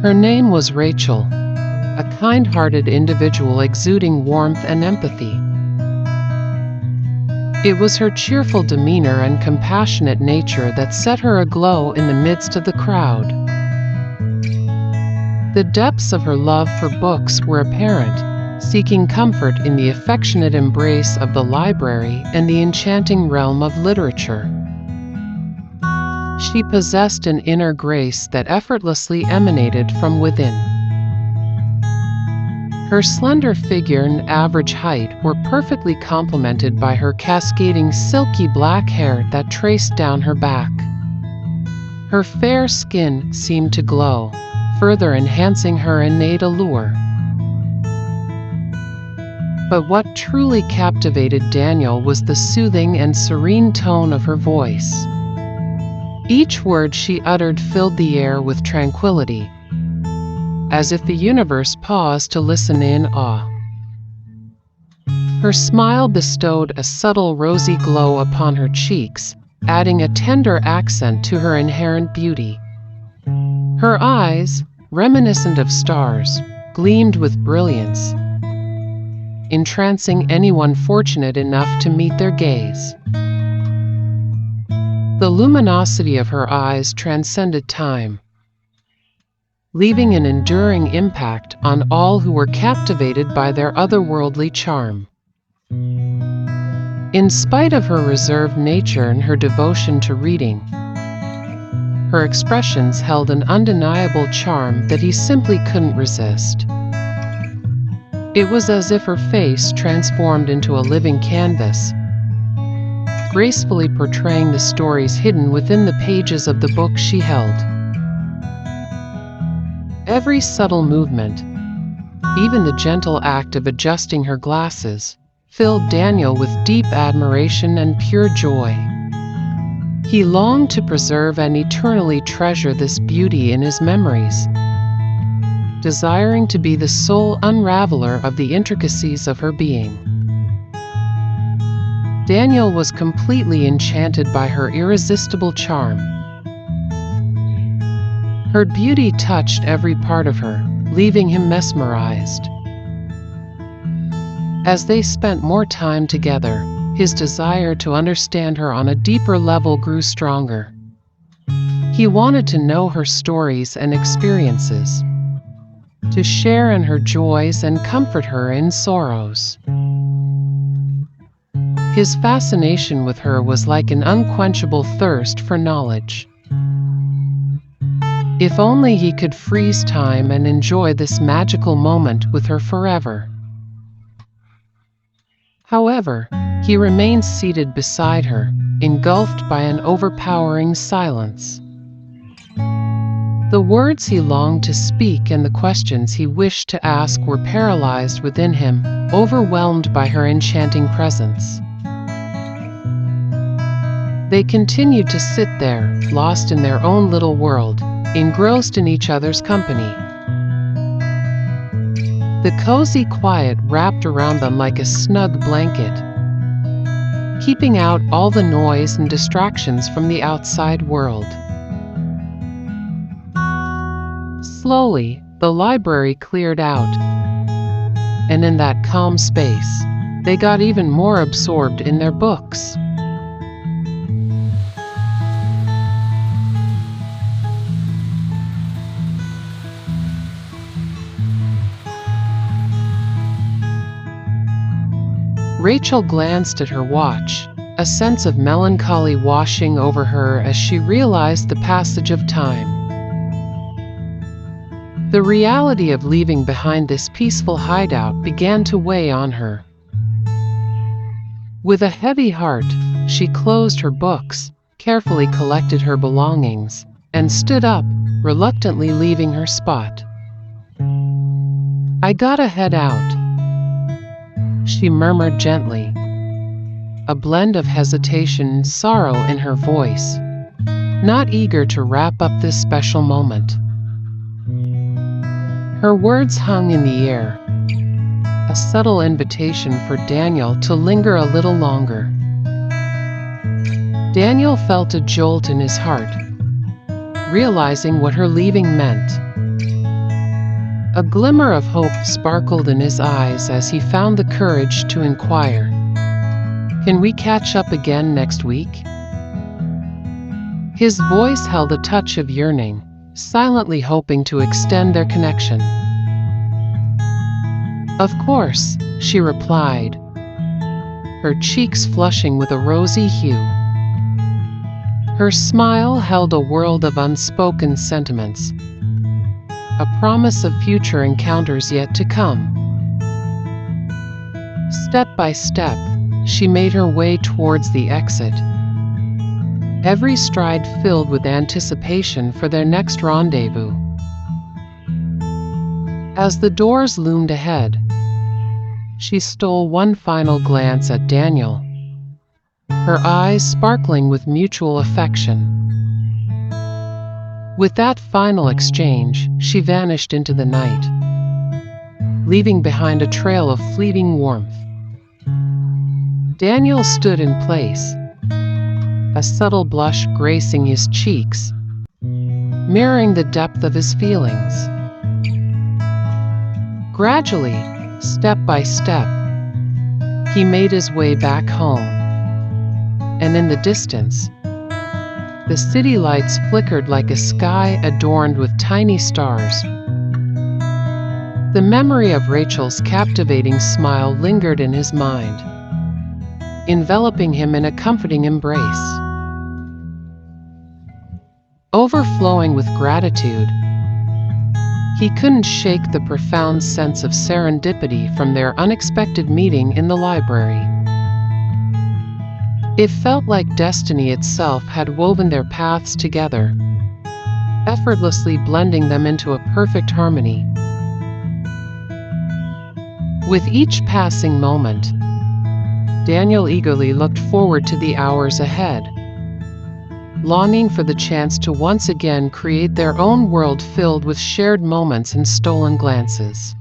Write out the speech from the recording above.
Her name was Rachel, a kind-hearted individual exuding warmth and empathy. It was her cheerful demeanor and compassionate nature that set her aglow in the midst of the crowd. The depths of her love for books were apparent, seeking comfort in the affectionate embrace of the library and the enchanting realm of literature. She possessed an inner grace that effortlessly emanated from within. Her slender figure and average height were perfectly complemented by her cascading silky black hair that traced down her back. Her fair skin seemed to glow, further enhancing her innate allure. But what truly captivated Daniel was the soothing and serene tone of her voice. Each word she uttered filled the air with tranquility, as if the universe paused to listen in awe. Her smile bestowed a subtle rosy glow upon her cheeks, adding a tender accent to her inherent beauty. Her eyes, reminiscent of stars, gleamed with brilliance, entrancing anyone fortunate enough to meet their gaze. The luminosity of her eyes transcended time, leaving an enduring impact on all who were captivated by their otherworldly charm. In spite of her reserved nature and her devotion to reading, her expressions held an undeniable charm that he simply couldn't resist. It was as if her face transformed into a living canvas, gracefully portraying the stories hidden within the pages of the book she held. Every subtle movement, even the gentle act of adjusting her glasses, filled Daniel with deep admiration and pure joy. He longed to preserve and eternally treasure this beauty in his memories, desiring to be the sole unraveler of the intricacies of her being. Daniel was completely enchanted by her irresistible charm. Her beauty touched every part of her, leaving him mesmerized. As they spent more time together, his desire to understand her on a deeper level grew stronger. He wanted to know her stories and experiences, to share in her joys and comfort her in sorrows. His fascination with her was like an unquenchable thirst for knowledge. If only he could freeze time and enjoy this magical moment with her forever. However, he remained seated beside her, engulfed by an overpowering silence. The words he longed to speak and the questions he wished to ask were paralyzed within him, overwhelmed by her enchanting presence. They continued to sit there, lost in their own little world, engrossed in each other's company. The cozy quiet wrapped around them like a snug blanket, keeping out all the noise and distractions from the outside world. Slowly, the library cleared out, and in that calm space, they got even more absorbed in their books. Rachel glanced at her watch, a sense of melancholy washing over her as she realized the passage of time. The reality of leaving behind this peaceful hideout began to weigh on her. With a heavy heart, she closed her books, carefully collected her belongings, and stood up, reluctantly leaving her spot. "I gotta head out," she murmured gently, a blend of hesitation and sorrow in her voice, not eager to wrap up this special moment. Her words hung in the air, a subtle invitation for Daniel to linger a little longer. Daniel felt a jolt in his heart, realizing what her leaving meant. A glimmer of hope sparkled in his eyes as he found the courage to inquire, "Can we catch up again next week?" His voice held a touch of yearning, silently hoping to extend their connection. "Of course," she replied, her cheeks flushing with a rosy hue. Her smile held a world of unspoken sentiments, a promise of future encounters yet to come. Step by step, she made her way towards the exit, every stride filled with anticipation for their next rendezvous. As the doors loomed ahead, she stole one final glance at Daniel, her eyes sparkling with mutual affection. With that final exchange, she vanished into the night, leaving behind a trail of fleeting warmth. Daniel stood in place, a subtle blush gracing his cheeks, mirroring the depth of his feelings. Gradually, step by step, he made his way back home, and in the distance, the city lights flickered like a sky adorned with tiny stars. The memory of Rachel's captivating smile lingered in his mind, enveloping him in a comforting embrace. Overflowing with gratitude, he couldn't shake the profound sense of serendipity from their unexpected meeting in the library. It felt like destiny itself had woven their paths together, effortlessly blending them into a perfect harmony. With each passing moment, Daniel eagerly looked forward to the hours ahead, longing for the chance to once again create their own world filled with shared moments and stolen glances.